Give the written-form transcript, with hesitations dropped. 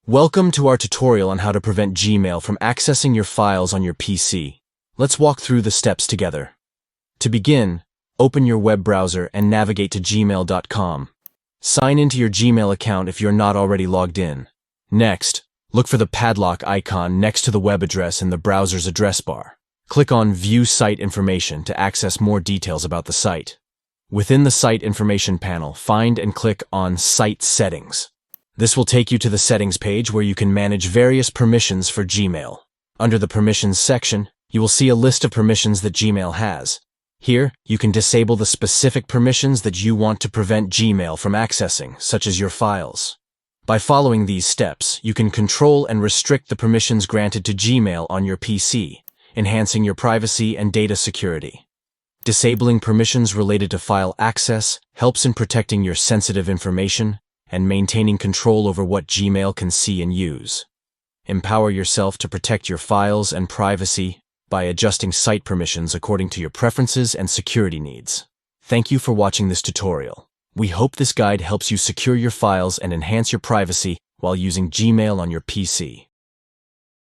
Welcome to our tutorial on how to prevent Gmail from accessing your files on your PC. Let's walk through the steps together. To begin, open your web browser and navigate to gmail.com. Sign into your Gmail account if you're not already logged in. Next, look for the padlock icon next to the web address in the browser's address bar. Click on View Site Information to access more details about the site. Within the Site Information panel, find and click on Site Settings. This will take you to the settings page where you can manage various permissions for Gmail. Under the Permissions section, you will see a list of permissions that Gmail has. Here, you can disable the specific permissions that you want to prevent Gmail from accessing, such as your files. By following these steps, you can control and restrict the permissions granted to Gmail on your PC, enhancing your privacy and data security. Disabling permissions related to file access helps in protecting your sensitive information and maintaining control over what Gmail can see and use. Empower yourself to protect your files and privacy by adjusting site permissions according to your preferences and security needs. Thank you for watching this tutorial. We hope this guide helps you secure your files and enhance your privacy while using Gmail on your PC.